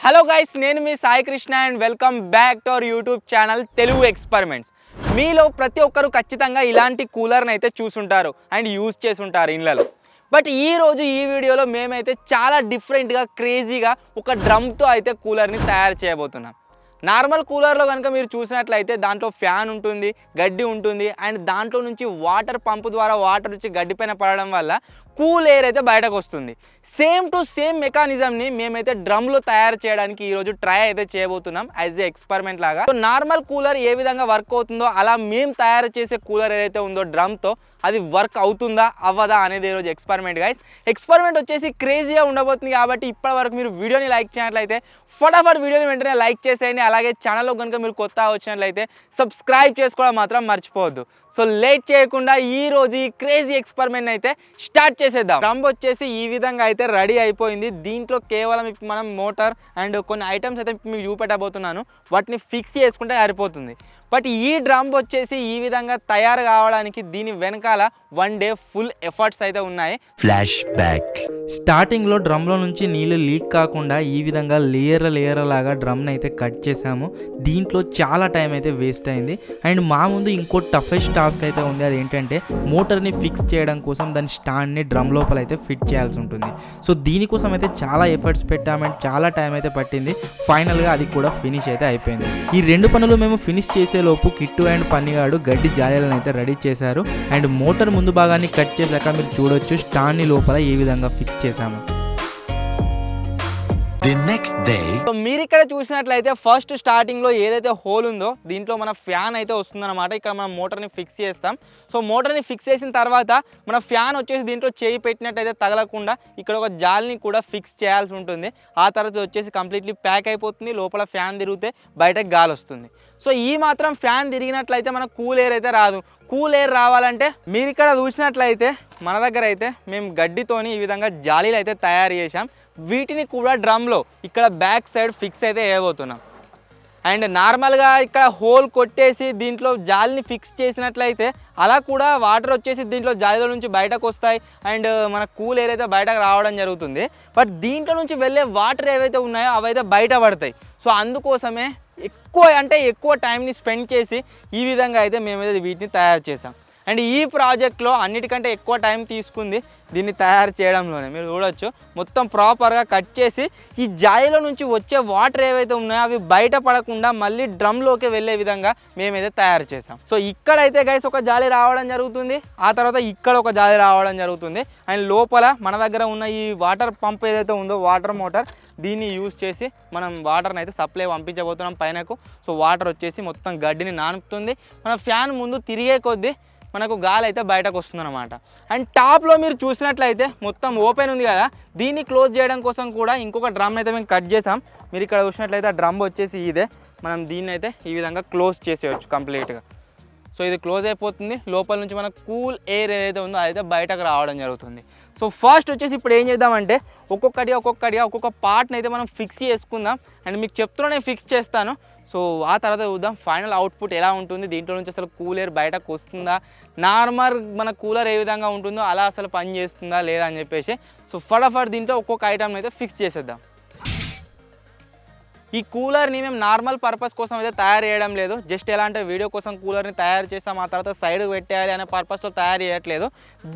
Hello guys, నేను మీ Sai Krishna and welcome back to our YouTube channel Telugu experiments. మీలో ప్రతి ఒక్కరు ఖచ్చితంగా ఇలాంటి కూలర్ని అయితే చూసుంటారు అండ్ యూజ్ చేసుంటారు ఇళ్ళలో. బట్ ఈరోజు ఈ వీడియోలో మేమైతే చాలా డిఫరెంట్గా క్రేజీగా ఒక డ్రమ్తో అయితే కూలర్ని తయారు చేయబోతున్నాం. నార్మల్ కూలర్లో కనుక మీరు చూసినట్లయితే దాంట్లో ఫ్యాన్ ఉంటుంది, గడ్డి ఉంటుంది అండ్ దాంట్లో నుంచి వాటర్ పంపు ద్వారా వాటర్ వచ్చి గడ్డి పైన పడడం వల్ల కూల్ ఎయిర్ అయితే బయటకు వస్తుంది. సేమ్ టు సేమ్ మెకానిజంని మేమైతే డ్రమ్లో తయారు చేయడానికి ఈరోజు ట్రై అయితే చేయబోతున్నాం యాజ్ ఏ ఎక్స్పెరిమెంట్ లాగా. సో నార్మల్ కూలర్ ఏ విధంగా వర్క్ అవుతుందో అలా మేము తయారు చేసే కూలర్ ఏదైతే ఉందో డ్రమ్తో అది వర్క్ అవుతుందా అవ్వదా అనేది ఈరోజు ఎక్స్పెరిమెంట్ గైస్. ఎక్స్పెరిమెంట్ వచ్చేసి క్రేజీగా ఉండబోతుంది కాబట్టి ఇప్పటి వరకు మీరు వీడియోని లైక్ చేయనట్లయితే ఫటాఫట్ వీడియోని వెంటనే లైక్ చేసేయండి. అలాగే ఛానల్లో కనుక మీరు కొత్త వచ్చినట్లయితే సబ్స్క్రైబ్ చేసుకోవడం మాత్రం మర్చిపోవద్దు. సో లేట్ చేయకుండా ఈ రోజు ఈ క్రేజీ ఎక్స్పెరిమెంట్ అయితే స్టార్ట్ చేసేద్దాం. డ్రమ్ వచ్చేసి ఈ విధంగా అయితే రెడీ అయిపోయింది. దీంట్లో కేవలం మనం మోటార్ అండ్ కొన్ని ఐటమ్స్ అయితే మీకు చూపెట్టబోతున్నాను, వాటిని ఫిక్స్ చేసుకుంటే సరిపోతుంది. బట్ ఈ డ్రమ్ వచ్చేసి ఈ విధంగా తయారు కావడానికి దీని వెనకాల 1 డే ఫుల్ ఎఫర్ట్స్ అయితే ఉన్నాయి. Flash back. స్టార్టింగ్లో డ్రమ్లో నుంచి నీళ్ళు లీక్ కాకుండా ఈ విధంగా లేయర్ లాగా డ్రమ్ని అయితే కట్ చేసాము. దీంట్లో చాలా టైం అయితే వేస్ట్ అయింది. అండ్ మా ముందు ఇంకో టఫెస్ట్ టాస్క్ అయితే ఉంది. అది ఏంటంటే మోటార్ని ఫిక్స్ చేయడం కోసం దాని స్టాండ్ని డ్రమ్ లోపల అయితే ఫిట్ చేయాల్సి ఉంటుంది. సో దీనికోసం అయితే చాలా ఎఫర్ట్స్ పెట్టాము అండ్ చాలా టైం అయితే పట్టింది. ఫైనల్గా అది కూడా ఫినిష్ అయితే అయిపోయింది. ఈ 2 పనులు మేము ఫినిష్ చేసేలోపు కిట్టు అండ్ పన్నిగాడు గడ్డి జాలీలను అయితే రెడీ చేశారు. అండ్ మోటార్ ముందు భాగాన్ని కట్ చేశాక మీరు చూడొచ్చు స్టాండ్ని లోపల ఏ విధంగా ఫిక్స్ చేశాము. సో మీరు ఇక్కడ చూసినట్లయితే ఫస్ట్ స్టార్టింగ్ లో ఏదైతే హోల్ ఉందో దీంట్లో మన ఫ్యాన్ అయితే వస్తుందన్నమాట. ఇక్కడ మనం మోటార్ని ఫిక్స్ చేస్తాం. సో మోటార్ని ఫిక్స్ చేసిన తర్వాత మన ఫ్యాన్ వచ్చేసి దీంట్లో చేయి పెట్టినట్టయితే తగలకుండా ఇక్కడ ఒక జాలిని కూడా ఫిక్స్ చేయాల్సి ఉంటుంది. ఆ తర్వాత వచ్చేసి కంప్లీట్లీ ప్యాక్ అయిపోతుంది. లోపల ఫ్యాన్ తిరిగితే బయటకు గాలి వస్తుంది. సో ఈ మాత్రం ఫ్యాన్ తిరిగినట్లయితే మనకు కూల్ ఎయిర్ అయితే రాదు. కూల్ ఎయిర్ రావాలంటే మీరు ఇక్కడ చూసినట్లయితే మన దగ్గర అయితే మేము గడ్డితోని ఈ విధంగా జాలీలు అయితే తయారు చేసాం. వీటిని కూడా డ్రమ్లో ఇక్కడ బ్యాక్ సైడ్ ఫిక్స్ అయితే వేయబోతున్నాం. అండ్ నార్మల్గా ఇక్కడ హోల్ కొట్టేసి దీంట్లో జాలిని ఫిక్స్ చేసినట్లయితే అలా కూడా వాటర్ వచ్చేసి దీంట్లో జాలీలో నుంచి బయటకు వస్తాయి అండ్ మన కూల్ ఎయిర్ అయితే బయటకు రావడం జరుగుతుంది. బట్ దీంట్లో నుంచి వెళ్ళే వాటర్ ఏవైతే ఉన్నాయో అవైతే బయట పడతాయి. సో అందుకోసమే ఎక్కువ టైంని స్పెండ్ చేసి ఈ విధంగా అయితే మేమైతే వీటిని తయారు చేసాం. అండ్ ఈ ప్రాజెక్ట్లో అన్నిటికంటే ఎక్కువ టైం తీసుకుంది దీన్ని తయారు చేయడంలోనే. మీరు చూడొచ్చు మొత్తం ప్రాపర్గా కట్ చేసి ఈ జాలీలో నుంచి వచ్చే వాటర్ ఏవైతే ఉన్నాయో అవి బయట పడకుండా మళ్ళీ డ్రమ్లోకి వెళ్ళే విధంగా మేమైతే తయారు చేసాం. సో ఇక్కడైతే గైస్ ఒక జాలి రావడం జరుగుతుంది, ఆ తర్వాత ఇక్కడ ఒక జాలి రావడం జరుగుతుంది. అండ్ లోపల మన దగ్గర ఉన్న ఈ వాటర్ పంప్ ఏదైతే ఉందో వాటర్ మోటార్ దీన్ని యూజ్ చేసి మనం వాటర్ని అయితే సప్లై పంపించబోతున్నాం పైనకు. సో వాటర్ వచ్చేసి మొత్తం గడ్డిని నానుపుతుంది. మన ఫ్యాన్ ముందు తిరిగే కొద్దీ మనకు గాలి అయితే బయటకు వస్తుంది అనమాట. అండ్ టాప్లో మీరు చూసినట్లయితే మొత్తం ఓపెన్ ఉంది కదా, దీన్ని క్లోజ్ చేయడం కోసం కూడా ఇంకొక డ్రమ్ అయితే మేము కట్ చేసాం. మీరు ఇక్కడ చూసినట్లయితే ఆ డ్రమ్ వచ్చేసి ఇదే. మనం దీన్ని అయితే ఈ విధంగా క్లోజ్ చేసేయచ్చు కంప్లీట్గా. సో ఇది క్లోజ్ అయిపోతుంది. లోపల నుంచి మనకు కూల్ ఎయిర్ ఏదైతే ఉందో అదైతే బయటకు రావడం జరుగుతుంది. సో ఫస్ట్ వచ్చేసి ఇప్పుడు ఏం చేద్దామంటే ఒక్కొక్క పార్ట్ని అయితే మనం ఫిక్స్ చేసుకుందాం. అండ్ మీకు చెప్తూనే ఫిక్స్ చేస్తాను. సో ఆ తర్వాత చూద్దాం ఫైనల్ అవుట్పుట్ ఎలా ఉంటుంది. దీంట్లో నుంచి అసలు కూల్ ఎయిర్ బయటకు వస్తుందా, నార్మల్ మన కూలర్ ఏ విధంగా ఉంటుందో అలా అసలు పని చేస్తుందా లేదా అని చెప్పేసి. సో ఫటాఫట్ దీంట్లో ఒక్కొక్క ఐటమ్ అయితే ఫిక్స్ చేసేద్దాం. ఈ కూలర్ని మేము నార్మల్ పర్పస్ కోసం అయితే తయారు చేయడం లేదు. జస్ట్ ఎలా అంటే వీడియో కోసం కూలర్ని తయారు చేస్తాం, ఆ తర్వాత సైడ్కి పెట్టేయాలి అనే పర్పస్తో తయారు చేయట్లేదు.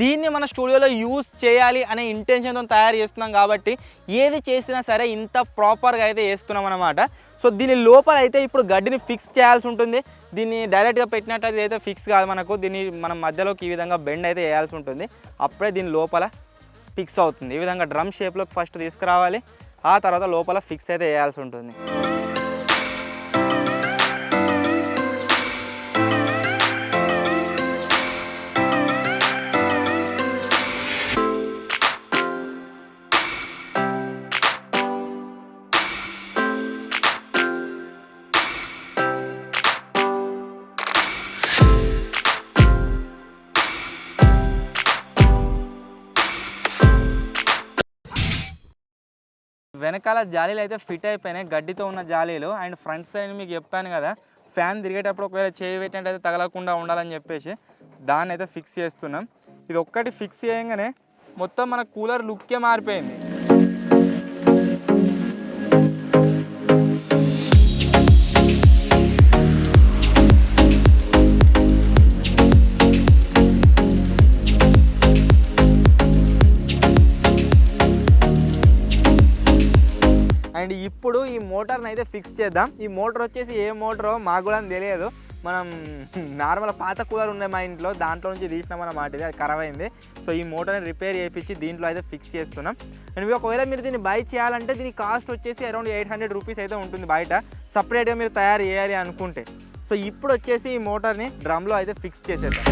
దీన్ని మన స్టూడియోలో యూజ్ చేయాలి అనే ఇంటెన్షన్తో తయారు చేస్తున్నాం కాబట్టి ఏది చేసినా సరే ఇంత ప్రాపర్గా అయితే చేస్తున్నాం అనమాట. సో దీని లోపల అయితే ఇప్పుడు గడ్డిని ఫిక్స్ చేయాల్సి ఉంటుంది. దీన్ని డైరెక్ట్గా పెట్టినట్టయితే అయితే ఫిక్స్ కాదు మనకు. దీన్ని మనం మధ్యలోకి ఈ విధంగా బెండ్ అయితే వేయాల్సి ఉంటుంది. అప్పుడే దీని లోపల ఫిక్స్ అవుతుంది. ఈ విధంగా డ్రమ్ షేప్లోకి ఫస్ట్ తీసుకురావాలి, ఆ తర్వాత లోపల ఫిక్స్ అయితే వేయాల్సి ఉంటుంది. వెనకాల జాలీలు అయితే ఫిట్ అయిపోయినాయి, గడ్డితో ఉన్న జాలీలు. అండ్ ఫ్రంట్ సైడ్ మీకు చెప్పాను కదా ఫ్యాన్ తిరిగేటప్పుడు ఒకవేళ చేయి పెట్టినట్టయితే తగలకుండా ఉండాలని చెప్పేసి దాన్ని అయితే ఫిక్స్ చేస్తున్నాం. ఇది ఒక్కటి ఫిక్స్ చేయగానే మొత్తం మన కూలర్ లుక్కే మారిపోయింది. అండ్ ఇప్పుడు ఈ మోటార్ని అయితే ఫిక్స్ చేద్దాం. ఈ మోటార్ వచ్చేసి ఏ మోటారో మాకు కూడా తెలియదు. మనం నార్మల్ పాత కూలర్ ఉండే మా ఇంట్లో, దాంట్లో నుంచి తీసినాం అన్నమాట. ఇది అది ఖరాబ్ అయింది. సో ఈ మోటార్ని రిపేర్ చేయించి దీంట్లో అయితే ఫిక్స్ చేస్తున్నాం. అండ్ ఒకవేళ మీరు దీన్ని బై చేయాలంటే దీని కాస్ట్ వచ్చేసి అరౌండ్ 800 రూపీస్ అయితే ఉంటుంది బయట, సపరేట్గా మీరు తయారు చేయాలి అనుకుంటే. సో ఇప్పుడు వచ్చేసి ఈ మోటార్ని డ్రమ్లో అయితే ఫిక్స్ చేసేద్దాం.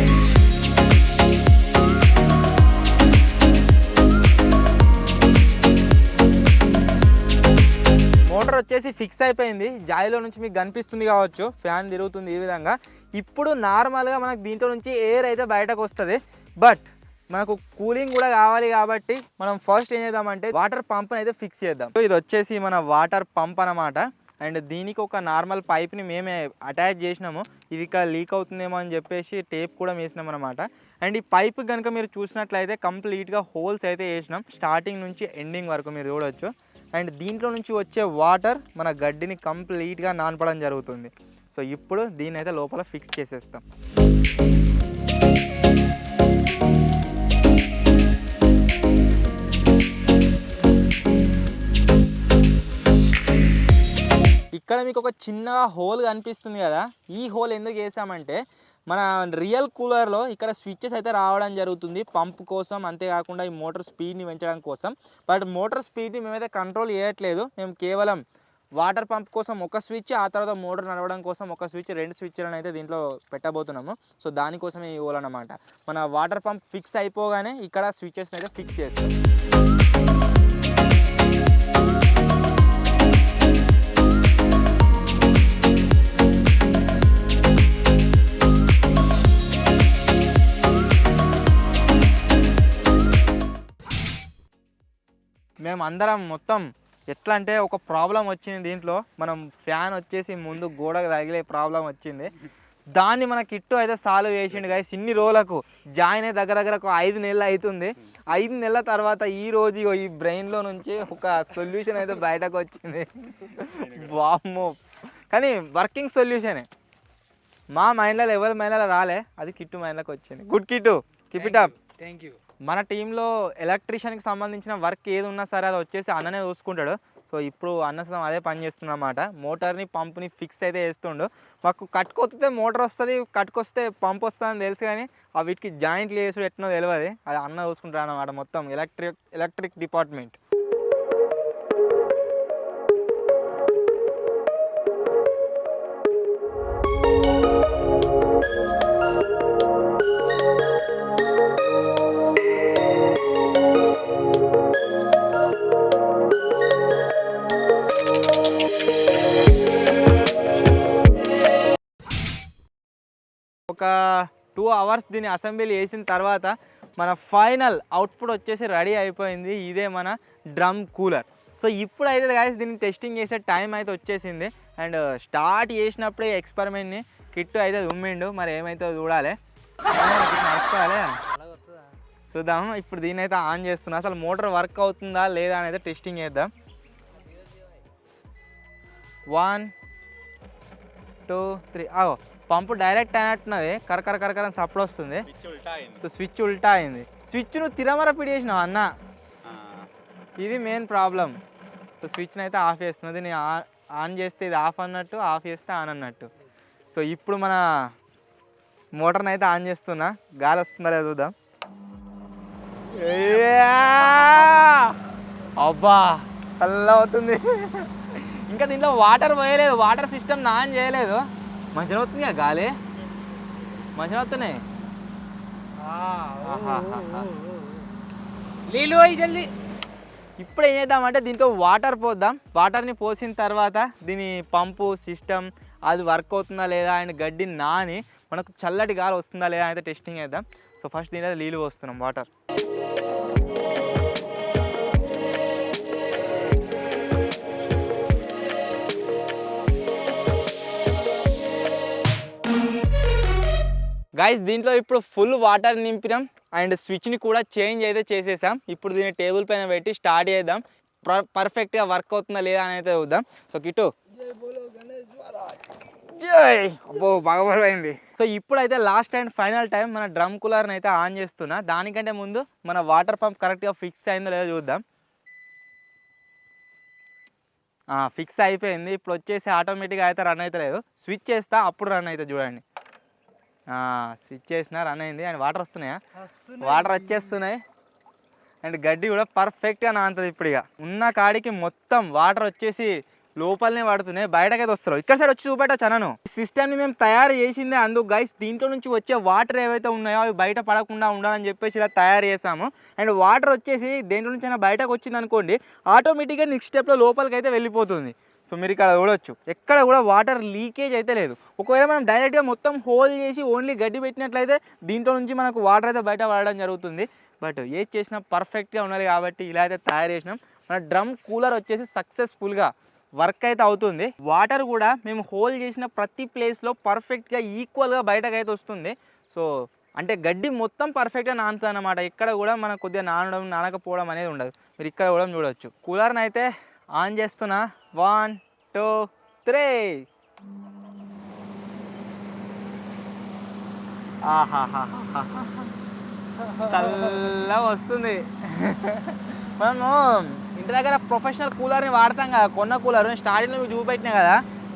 మోటార్ వచ్చేసి ఫిక్స్ అయిపోయింది. జాయిలో నుంచి మీకు కనిపిస్తుంది కావచ్చు, ఫ్యాన్ తిరుగుతుంది ఈ విధంగా. ఇప్పుడు నార్మల్గా మనకు దీంట్లో నుంచి ఎయిర్ అయితే బయటకు వస్తుంది. బట్ మనకు కూలింగ్ కూడా కావాలి కాబట్టి మనం ఫస్ట్ ఏం చేద్దామంటే వాటర్ పంప్ని అయితే ఫిక్స్ చేద్దాం. సో ఇది వచ్చేసి మన వాటర్ పంప్ అన్నమాట. అండ్ దీనికి ఒక నార్మల్ పైప్ని మేమే అటాచ్ చేసినాము. ఇది ఇక్కడ లీక్ అవుతుందేమో అని చెప్పేసి టేప్ కూడా వేసినాం అనమాట. అండ్ ఈ పైప్ కనుక మీరు చూసినట్లయితే కంప్లీట్గా హోల్స్ అయితే వేసినాం, స్టార్టింగ్ నుంచి ఎండింగ్ వరకు మీరు చూడవచ్చు. అండ్ దీంట్లో నుంచి వచ్చే వాటర్ మన గడ్డిని కంప్లీట్గా నానపడం జరుగుతుంది. సో ఇప్పుడు దీన్ని అయితే లోపల ఫిక్స్ చేసేస్తాం. ఇక్కడ మీకు ఒక చిన్న హోల్ కనిపిస్తుంది కదా, ఈ హోల్ ఎందుకు వేసామంటే మన రియల్ కూలర్లో ఇక్కడ స్విచ్చెస్ అయితే రావడం జరుగుతుంది పంప్ కోసం, అంతేకాకుండా ఈ మోటార్ స్పీడ్ని పెంచడం కోసం. బట్ మోటార్ స్పీడ్ని మేమైతే కంట్రోల్ చేయట్లేదు. మేము కేవలం వాటర్ పంప్ కోసం ఒక స్విచ్, ఆ తర్వాత మోటార్ నడవడం కోసం ఒక స్విచ్, 2 స్విచ్లను అయితే దీంట్లో పెట్టబోతున్నాము. సో దానికోసమే ఈ హోల్ అన్నమాట. మన వాటర్ పంప్ ఫిక్స్ అయిపోగానే ఇక్కడ స్విచ్చెస్ని అయితే ఫిక్స్ చేస్తాం. మేము అందరం మొత్తం ఎట్లా అంటే ఒక ప్రాబ్లం వచ్చింది దీంట్లో. మనం ఫ్యాన్ వచ్చేసి ముందు గోడకు తగిలే ప్రాబ్లం వచ్చింది. దాన్ని మన కిట్టు అయితే సాల్వ్ చేసిండు గైస్. ఇన్ని రోజులకు జాయిన్ అయ్యి దగ్గర ఒక 5 నెలలు అవుతుంది. 5 నెలల తర్వాత ఈ రోజు ఈ బ్రెయిన్లో నుంచి ఒక సొల్యూషన్ అయితే బయటకు వచ్చింది. వామ్మో, కానీ వర్కింగ్ సొల్యూషనే. మా మైండ్లో ఎవరి మైండ్లో రాలే, అది కిట్టు మైండ్లోకి వచ్చింది. Good Kittu, keep it up. Thank you. మన టీంలో ఎలక్ట్రీషియన్కి సంబంధించిన వర్క్ ఏది ఉన్నా సరే అది వచ్చేసి అన్ననే చూసుకుంటాడు. సో ఇప్పుడు అన్న అదే పని చేస్తున్నమాట. మోటార్ని పంప్ని ఫిక్స్ అయితే వేస్తుండు. మాకు కట్టుకొస్తే మోటార్ వస్తుంది, కట్టుకొస్తే పంప్ వస్తుందని తెలుసు, కానీ ఆ వీటికి జాయింట్లు వేసుడు ఎట్నో తెలియదు. అది అన్న చూసుకుంటాడు అన్నమాట, మొత్తం ఎలక్ట్రిక్ డిపార్ట్మెంట్. ఒక 2 అవర్స్ దీన్ని అసెంబ్లీ చేసిన తర్వాత మన ఫైనల్ అవుట్పుట్ వచ్చేసి రెడీ అయిపోయింది. ఇదే మన డ్రమ్ కూలర్. సో ఇప్పుడు అయితే గాయస్ దీన్ని టెస్టింగ్ చేసే టైం అయితే వచ్చేసింది. అండ్ స్టార్ట్ చేసినప్పుడే ఎక్స్పెరిమెంట్ని కిట్టు అయితే ఉమ్మిండు. మరి ఏమైతే చూడాలి, నడుచుకోవాలి, చూద్దాం. ఇప్పుడు దీన్ని అయితే ఆన్ చేస్తున్నా. అసలు మోటార్ వర్క్ అవుతుందా లేదా అని అయితే టెస్టింగ్ చేద్దాం. 1 2 3. పంపు డైరెక్ట్ అయినట్టున్నది, కరకర అని సప్పుడు వస్తుంది. సో స్విచ్ ఉల్టా అయింది. స్విచ్ నువ్వు తిరమర పిడేసినావు అన్న, ఇది మెయిన్ ప్రాబ్లం. సో స్విచ్ని అయితే ఆఫ్ చేస్తున్నది. నేను ఆన్ చేస్తే ఇది ఆఫ్ అన్నట్టు, ఆఫ్ చేస్తే ఆన్ అన్నట్టు. సో ఇప్పుడు మన మోటార్ని అయితే ఆన్ చేస్తున్నా, గాలి వస్తుందా లేదా చూద్దాం. అబ్బా చల్లగా అవుతుంది. ఇంకా దీంట్లో వాటర్ పోయలేదు, వాటర్ సిస్టమ్ ఆన్ చేయలేదు. మంచిగా అవుతుంది కదా గాలి, మంచిగా అవుతున్నాయి. నీళ్ళు జల్దీ. ఇప్పుడు ఏం చేద్దామంటే దీంట్లో వాటర్ పోద్దాం. వాటర్ని పోసిన తర్వాత దీని పంపు సిస్టమ్ అది వర్క్ అవుతుందా లేదా, అండ్ గడ్డి నాని మనకు చల్లటి గాలి వస్తుందా లేదా అయితే టెస్టింగ్ చేద్దాం. సో ఫస్ట్ దీని నీళ్ళు పోస్తున్నాం, వాటర్. గైస్ దీంట్లో ఇప్పుడు ఫుల్ వాటర్ నింపినాం అండ్ స్విచ్ని కూడా చేంజ్ అయితే చేసేసాం. ఇప్పుడు దీన్ని టేబుల్ పైన పెట్టి స్టార్ట్ చేద్దాం. పర్ఫెక్ట్గా వర్క్ అవుతుందా లేదా అని అయితే చూద్దాం. సో కిట్టు జై, అబ్బో బాగా బరువైంది. సో ఇప్పుడైతే లాస్ట్ అండ్ ఫైనల్ టైం మన డ్రమ్ కూలర్ని అయితే ఆన్ చేస్తున్నా. దానికంటే ముందు మన వాటర్ పంప్ కరెక్ట్గా ఫిక్స్ అయిందో లేదో చూద్దాం. ఫిక్స్ అయిపోయింది. ఇప్పుడు వచ్చేసి ఆటోమేటిక్గా అయితే రన్ అవుతలేదు. స్విచ్ చేస్తా అప్పుడు రన్ అవుతుంది చూడండి. స్విచ్ చేసినా రన్ అయింది. అండ్ వాటర్ వస్తున్నాయా? వాటర్ వచ్చేస్తున్నాయి. అండ్ గడ్డి కూడా పర్ఫెక్ట్గా నానుతుంది. ఇప్పుడు ఇక ఉన్న కాడికి మొత్తం వాటర్ వచ్చేసి లోపలనే పడుతున్నాయి, బయటకైతే వస్తారు. ఇక్కడ సైడ్ వచ్చి చూపెట్టచ్చు అన్నను. ఈ సిస్టమ్ని మేము తయారు చేసిందే అందుకు గైస్. దీంట్లో నుంచి వచ్చే వాటర్ ఏవైతే ఉన్నాయో అవి బయట పడకుండా ఉండాలని చెప్పేసి ఇలా తయారు చేసాము. అండ్ వాటర్ వచ్చేసి దేంట్లో నుంచి అయినా బయటకు వచ్చింది అనుకోండి, ఆటోమేటిక్గా నెక్స్ట్ స్టెప్లో లోపలికి అయితే వెళ్ళిపోతుంది. సో మీరు ఇక్కడ చూడొచ్చు, ఎక్కడ కూడా వాటర్ లీకేజ్ అయితే లేదు. ఒకవేళ మనం డైరెక్ట్గా మొత్తం హోల్ చేసి ఓన్లీ గడ్డి పెట్టినట్లయితే దీంట్లో నుంచి మనకు వాటర్ అయితే బయట పడడం జరుగుతుంది. బట్ ఏది చేసినా పర్ఫెక్ట్గా ఉండాలి కాబట్టి ఇలా అయితే తయారు చేసినాం. మన డ్రమ్ కూలర్ వచ్చేసి సక్సెస్ఫుల్గా వర్క్ అయితే అవుతుంది. వాటర్ కూడా మేము హోల్ చేసిన ప్రతి ప్లేస్లో పర్ఫెక్ట్గా ఈక్వల్గా బయటకు అయితే వస్తుంది. సో అంటే గడ్డి మొత్తం పర్ఫెక్ట్గా నానుతుంది అన్నమాట. ఇక్కడ కూడా మనకు కొద్దిగా నానకపోవడం అనేది ఉండదు. మీరు ఇక్కడ కూడా చూడవచ్చు. కూలర్ని అయితే ఆన్ చేస్తున్నా. 1 2 3. చల్లగా వస్తుంది. మనము ఇంటి దగ్గర ప్రొఫెషనల్ కూలర్ని వాడతాం కదా, కొన్న కూలర్ స్టార్టింగ్లో మీకు చూపెట్టినా కదా,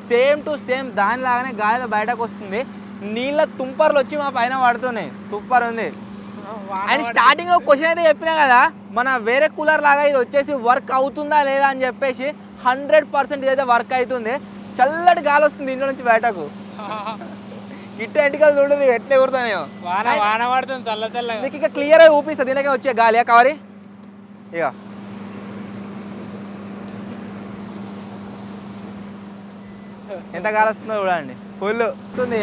సేమ్ టు సేమ్ దానిలాగానే గాలి బయటకు వస్తుంది. నీళ్ళ తుంపర్లు వచ్చి మా పైన పడుతున్నాయి. సూపర్ ఉంది. అండ్ స్టార్టింగ్లో క్వశ్చన్ అయితే చెప్పినా కదా, మన వేరే కూలర్ లాగా ఇది వచ్చేసి వర్క్ అవుతుందా లేదా అని చెప్పేసి 100% ఇదైతే వర్క్ అవుతుంది. చల్లటి గాలి వస్తుంది ఇంట్లో నుంచి బయటకు. ఇటు ఎంటికలు చూడండి ఎట్లా ఎగురుతున్నాయో. వాన పడుతుంది చల్ల చల్లగా. మీకు ఇక క్లియర్గా చూపిస్తుంది దీనికే వచ్చే గాలి కవరి. ఇక ఎంత గాలి వస్తుందో చూడండి. ఫుల్ వస్తుంది.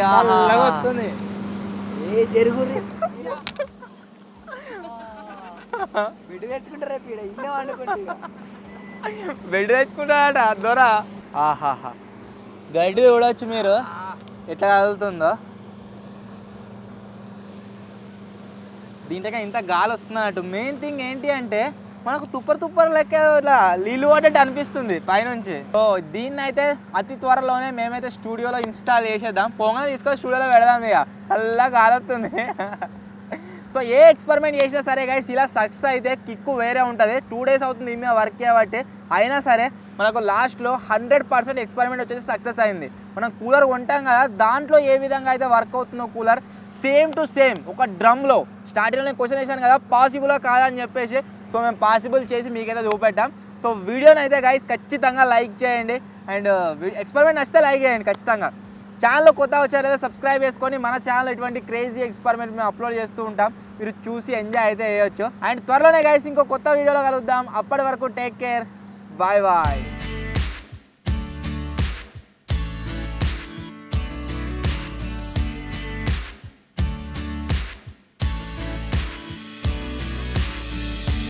వస్తుంది. బెడ్ తెచ్చుకుంటాడట దొరా. గడ్డి చూడవచ్చు మీరు ఎట్లా కదులుతుందో. దీంట్లో ఇంత గాలి వస్తున్నట్టు. మెయిన్ థింగ్ ఏంటి అంటే మనకు తుప్పరు లెక్క ఇట్లా నీళ్ళు పడ్డట్టు అనిపిస్తుంది పైనుంచి. సో దీన్ని అయితే అతి త్వరలోనే మేమైతే స్టూడియోలో ఇన్స్టాల్ చేసేద్దాం. పొంగల్ తీసుకొని స్టూడియోలో పెడదాం. ఇక చల్లగా గాలి వస్తుంది. సో ఏ ఎక్స్పెరిమెంట్ చేసినా సరే గైస్ ఇలా సక్సెస్ అయితే కిక్కు వేరే ఉంటుంది. 2 days అవుతుంది దీని మీద వర్క్ చేయబట్టి. అయినా సరే మనకు లాస్ట్లో 100% ఎక్స్పెరిమెంట్ వచ్చేసి సక్సెస్ అయింది. మనం కూలర్ కొంటాం కదా, దాంట్లో ఏ విధంగా అయితే వర్క్ అవుతుందో కూలర్ సేమ్ టు సేమ్ ఒక డ్రమ్లో స్టార్టింగ్లో నేను క్వశ్చన్ వేసాను కదా పాసిబులా కాదా అని చెప్పేసి. సో మేము పాసిబుల్ చేసి మీకైతే చూపెట్టాం. సో వీడియోని అయితే గైస్ ఖచ్చితంగా లైక్ చేయండి. అండ్ ఎక్స్పెరిమెంట్ నచ్చితే లైక్ చేయండి ఖచ్చితంగా. ఛానల్లో కొత్తగా వచ్చారైతే సబ్స్క్రైబ్ చేసుకొని మన ఛానల్ ఇటువంటి క్రేజీ ఎక్స్పెరిమెంట్ మేము అప్లోడ్ చేస్తూ ఉంటాం. మీరు చూసి ఎంజాయ్ అయితే చేయొచ్చు. అండ్ త్వరలోనే గైస్ ఇంకో కొత్త వీడియోలో కలుద్దాం. అప్పటి వరకు టేక్ కేర్. Bye bye.